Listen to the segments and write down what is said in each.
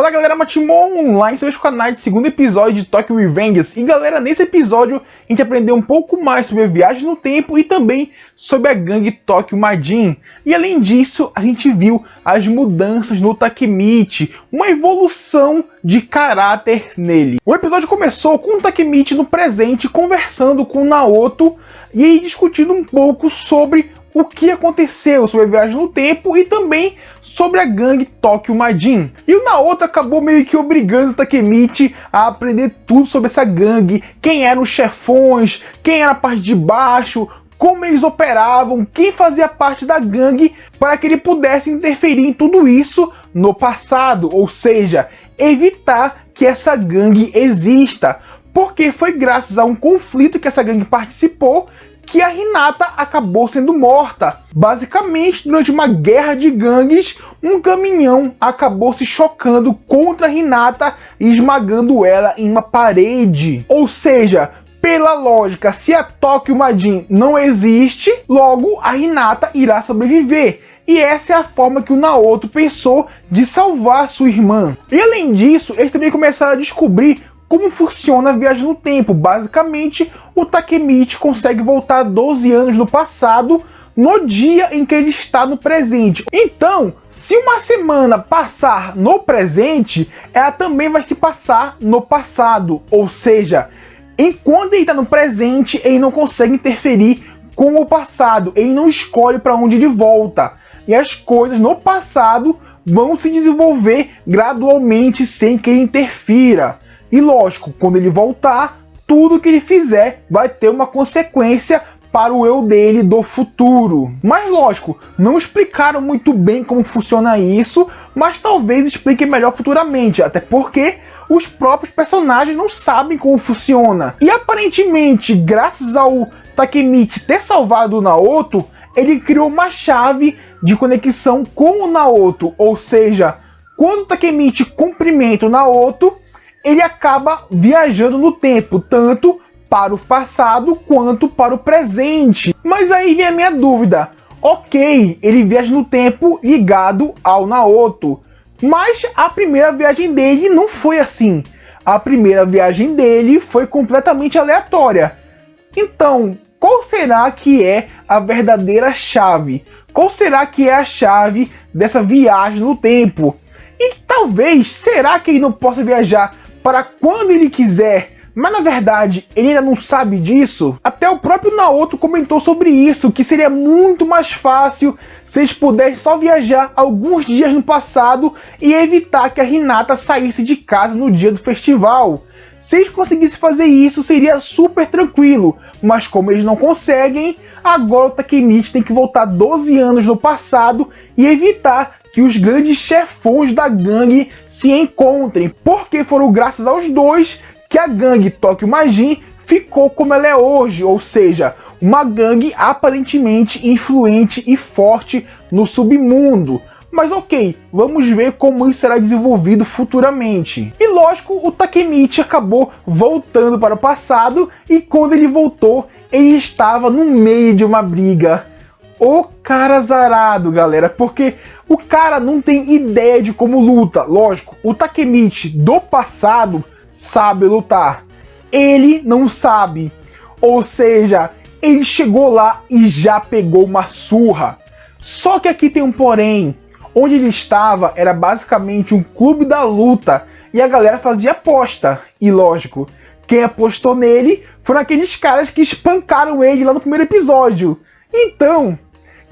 Fala galera, Matimon Online, seus canais de segundo episódio de Tokyo Revengers. E galera, nesse episódio a gente aprendeu um pouco mais sobre a viagem no tempo e também sobre a gangue Tokyo Majin. E além disso, a gente viu as mudanças no Takemichi, uma evolução de caráter nele. O episódio começou com o Takemichi no presente conversando com o Naoto e aí discutindo um pouco sobre o que aconteceu, sobre a viagem no tempo e também sobre a gangue Tokyo Majin. E o Naoto acabou meio que obrigando o Takemichi a aprender tudo sobre essa gangue, quem eram os chefões, quem era a parte de baixo, como eles operavam, quem fazia parte da gangue, para que ele pudesse interferir em tudo isso no passado, ou seja, evitar que essa gangue exista, porque foi graças a um conflito que essa gangue participou que a Hinata acabou sendo morta. Basicamente, durante uma guerra de gangues, um caminhão acabou se chocando contra a Hinata e esmagando ela em uma parede. Ou seja, pela lógica, se a Tokyo Majin não existe, logo a Hinata irá sobreviver. E essa é a forma que o Naoto pensou de salvar sua irmã. E além disso, eles também começaram a descobrir como funciona a viagem no tempo. Basicamente, o Takemichi consegue voltar 12 anos no passado no dia em que ele está no presente. Então, se uma semana passar no presente, ela também vai se passar no passado. Ou seja, enquanto ele está no presente, ele não consegue interferir com o passado. Ele não escolhe para onde ele volta. E as coisas no passado vão se desenvolver gradualmente sem que ele interfira. E lógico, quando ele voltar, tudo que ele fizer vai ter uma consequência para o eu dele do futuro. Mas lógico, não explicaram muito bem como funciona isso, mas talvez expliquem melhor futuramente, até porque os próprios personagens não sabem como funciona. E aparentemente, graças ao Takemichi ter salvado o Naoto, ele criou uma chave de conexão com o Naoto, ou seja, quando o Takemichi cumprimenta o Naoto, ele acaba viajando no tempo, tanto para o passado quanto para o presente. Mas aí vem a minha dúvida. Ok, ele viaja no tempo ligado ao Naoto, mas a primeira viagem dele não foi assim. A primeira viagem dele foi completamente aleatória. Então, qual será que é a verdadeira chave? Qual será que é a chave dessa viagem no tempo? E talvez, será que ele não possa viajar para quando ele quiser, mas na verdade ele ainda não sabe disso? Até o próprio Naoto comentou sobre isso, que seria muito mais fácil se eles pudessem só viajar alguns dias no passado e evitar que a Hinata saísse de casa no dia do festival. Se eles conseguissem fazer isso, seria super tranquilo, mas como eles não conseguem, agora o Takemichi tem que voltar 12 anos no passado e evitar que os grandes chefões da gangue se encontrem, porque foram graças aos dois que a gangue Tokyo Majin ficou como ela é hoje, ou seja, uma gangue aparentemente influente e forte no submundo. Mas ok, vamos ver como isso será desenvolvido futuramente. E lógico, o Takemichi acabou voltando para o passado e quando ele voltou, ele estava no meio de uma briga. O cara azarado, galera, porque o cara não tem ideia de como luta. Lógico, o Takemichi do passado sabe lutar. Ele não sabe. Ou seja, ele chegou lá e já pegou uma surra. Só que aqui tem um porém. Onde ele estava era basicamente um clube da luta e a galera fazia aposta. E lógico, quem apostou nele foram aqueles caras que espancaram ele lá no primeiro episódio. Então,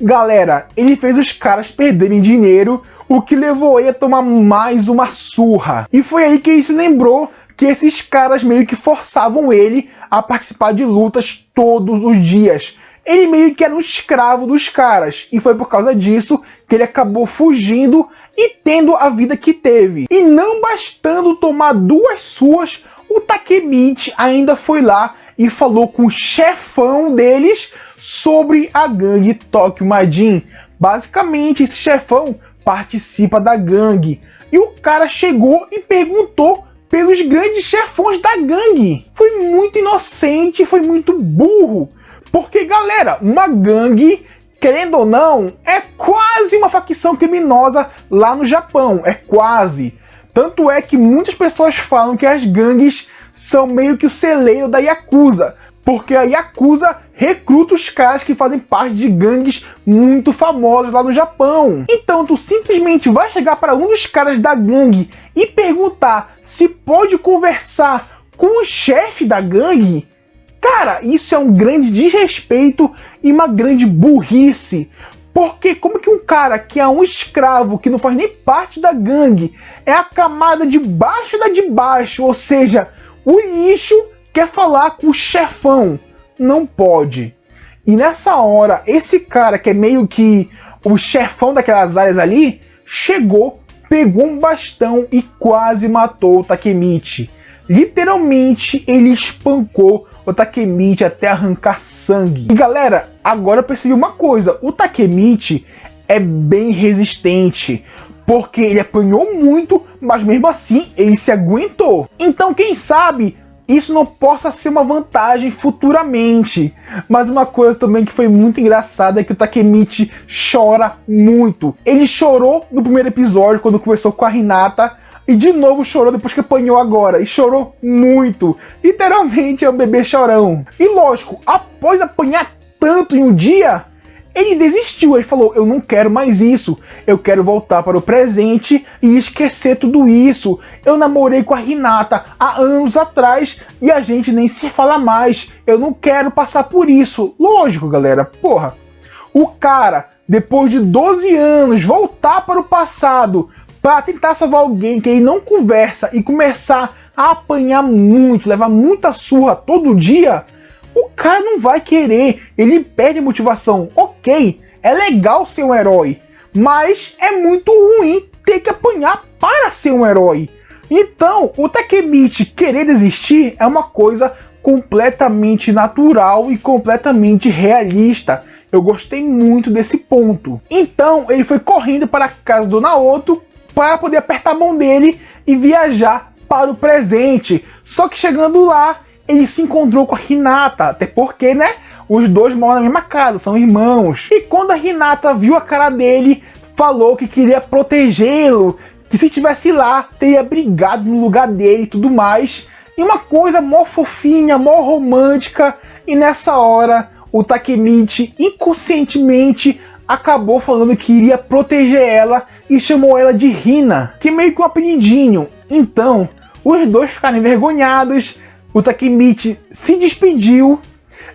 galera, ele fez os caras perderem dinheiro, o que levou ele a tomar mais uma surra. E foi aí que ele se lembrou que esses caras meio que forçavam ele a participar de lutas todos os dias. Ele meio que era um escravo dos caras, e foi por causa disso que ele acabou fugindo e tendo a vida que teve. E não bastando tomar duas surras, o Takemichi ainda foi lá e falou com o chefão deles sobre a gangue Tokyo Majin. Basicamente, esse chefão participa da gangue. E o cara chegou e perguntou pelos grandes chefões da gangue. Foi muito inocente, foi muito burro. Porque, galera, uma gangue, querendo ou não, é quase uma facção criminosa lá no Japão. É quase. Tanto é que muitas pessoas falam que as gangues são meio que o celeiro da Yakuza, porque a Yakuza recruta os caras que fazem parte de gangues muito famosas lá no Japão. Então tu simplesmente vai chegar para um dos caras da gangue e perguntar se pode conversar com o chefe da gangue? Cara, isso é um grande desrespeito e uma grande burrice. Porque como que um cara que é um escravo, que não faz nem parte da gangue, é a camada de baixo da de baixo, ou seja, o lixo, quer falar com o chefão? Não pode. E nessa hora, esse cara que é meio que o chefão daquelas áreas ali, chegou, pegou um bastão e quase matou o Takemichi. Literalmente, ele espancou o Takemichi até arrancar sangue. E galera, agora eu percebi uma coisa, o Takemichi é bem resistente, porque ele apanhou muito, mas mesmo assim ele se aguentou. Então quem sabe isso não possa ser uma vantagem futuramente. Mas uma coisa também que foi muito engraçada é que o Takemichi chora muito. Ele chorou no primeiro episódio quando conversou com a Hinata, e de novo chorou depois que apanhou agora. E chorou muito. Literalmente é um bebê chorão. E lógico, após apanhar tanto em um dia, ele desistiu. Ele falou, eu não quero mais isso. Eu quero voltar para o presente e esquecer tudo isso. Eu namorei com a Hinata há anos atrás e a gente nem se fala mais. Eu não quero passar por isso. Lógico, galera. Porra. O cara, depois de 12 anos, voltar para o passado para tentar salvar alguém que ele não conversa e começar a apanhar muito, levar muita surra todo dia, o cara não vai querer, ele perde a motivação. Ok, é legal ser um herói, mas é muito ruim ter que apanhar para ser um herói. Então, o Takemichi querer desistir é uma coisa completamente natural e completamente realista. Eu gostei muito desse ponto. Então, ele foi correndo para a casa do Naoto para poder apertar a mão dele e viajar para o presente. Só que chegando lá, ele se encontrou com a Hinata, até porque, né, os dois moram na mesma casa, são irmãos. E quando a Hinata viu a cara dele, falou que queria protegê-lo, que se estivesse lá, teria brigado no lugar dele e tudo mais. E uma coisa mó fofinha, mó romântica, e nessa hora, o Takemichi inconscientemente acabou falando que iria proteger ela e chamou ela de Hina, que meio que um apelidinho. Então, os dois ficaram envergonhados, o Takemichi se despediu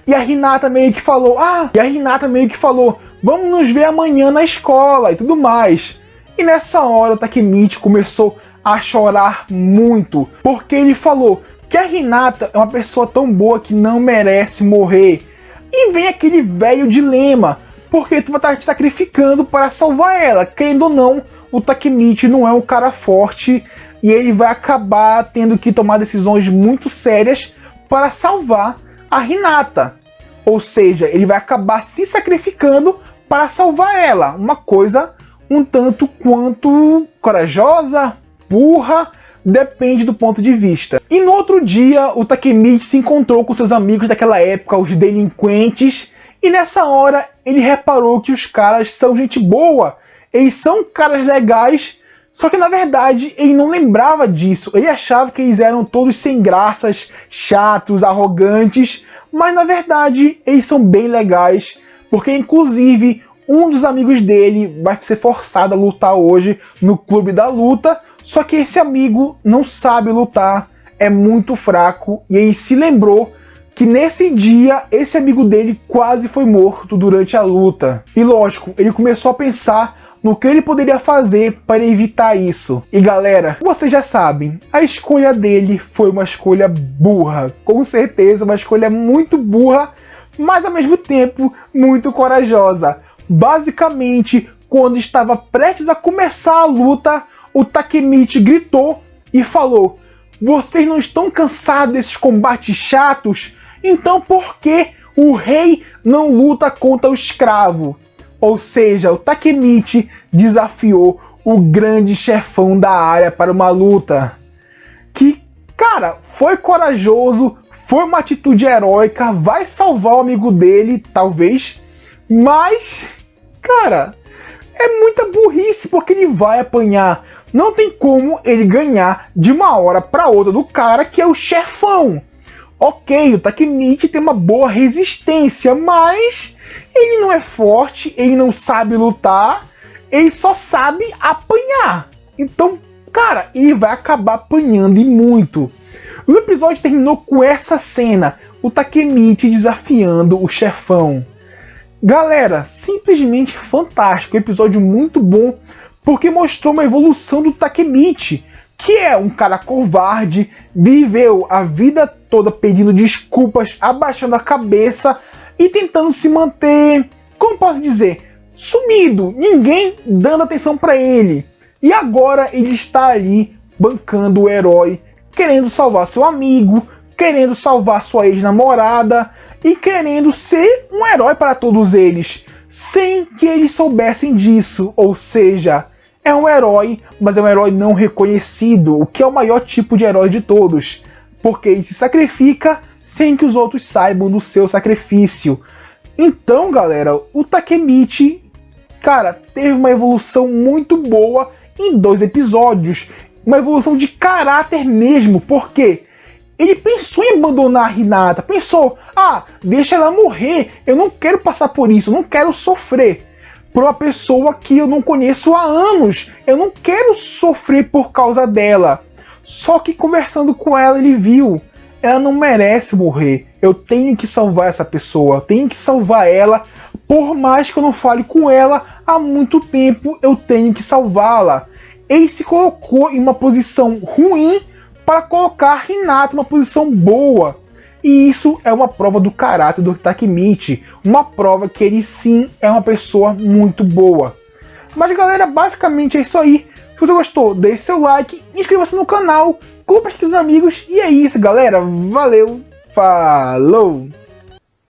e a Hinata meio que falou, vamos nos ver amanhã na escola e tudo mais. E nessa hora o Takemichi começou a chorar muito, porque ele falou que a Hinata é uma pessoa tão boa que não merece morrer. E vem aquele velho dilema, porque tu vai estar te sacrificando para salvar ela. Querendo ou não, o Takemichi não é um cara forte e ele vai acabar tendo que tomar decisões muito sérias para salvar a Hinata. Ou seja, ele vai acabar se sacrificando para salvar ela. Uma coisa um tanto quanto corajosa, burra, depende do ponto de vista. E no outro dia, o Takemichi se encontrou com seus amigos daquela época, os delinquentes, e nessa hora ele reparou que os caras são gente boa, eles são caras legais, só que na verdade ele não lembrava disso, ele achava que eles eram todos sem graças, chatos, arrogantes, mas na verdade eles são bem legais, porque inclusive um dos amigos dele vai ser forçado a lutar hoje no clube da luta, só que esse amigo não sabe lutar, é muito fraco, e ele se lembrou que nesse dia, esse amigo dele quase foi morto durante a luta. E lógico, ele começou a pensar no que ele poderia fazer para evitar isso. E galera, vocês já sabem, a escolha dele foi uma escolha burra. Com certeza, uma escolha muito burra, mas ao mesmo tempo muito corajosa. Basicamente, quando estava prestes a começar a luta, o Takemichi gritou e falou: vocês não estão cansados desses combates chatos? Então por que o rei não luta contra o escravo? Ou seja, o Takemichi desafiou o grande chefão da área para uma luta. Que, cara, foi corajoso, foi uma atitude heróica, vai salvar o amigo dele, talvez, mas, cara, é muita burrice, porque ele vai apanhar Não tem como ele ganhar de uma hora para outra do cara que é o chefão. Ok, o Takemichi tem uma boa resistência, mas ele não é forte, ele não sabe lutar, ele só sabe apanhar. Então, cara, ele vai acabar apanhando e muito. O episódio terminou com essa cena, o Takemichi desafiando o chefão. Galera, simplesmente fantástico, episódio muito bom, porque mostrou uma evolução do Takemichi, que é um cara covarde, viveu a vida toda pedindo desculpas, abaixando a cabeça e tentando se manter, como posso dizer, sumido, ninguém dando atenção para ele. E agora ele está ali bancando o herói, querendo salvar seu amigo, querendo salvar sua ex-namorada e querendo ser um herói para todos eles, sem que eles soubessem disso, ou seja, é um herói, mas é um herói não reconhecido, o que é o maior tipo de herói de todos, porque ele se sacrifica sem que os outros saibam do seu sacrifício. Então, galera, o Takemichi, cara, teve uma evolução muito boa em 2 episódios, uma evolução de caráter mesmo, porque ele pensou em abandonar a Hinata, pensou, deixa ela morrer, eu não quero passar por isso, eu não quero sofrer por uma pessoa que eu não conheço há anos, eu não quero sofrer por causa dela. Só que conversando com ela, ele viu, ela não merece morrer, eu tenho que salvar essa pessoa, eu tenho que salvar ela, por mais que eu não fale com ela há muito tempo, eu tenho que salvá-la. Ele se colocou em uma posição ruim para colocar a Hinata em uma posição boa. E isso é uma prova do caráter do Takemichi, uma prova que ele sim é uma pessoa muito boa. Mas galera, basicamente é isso aí. Se você gostou, deixe seu like, inscreva-se no canal, compartilhe com os amigos e é isso galera, valeu, falou!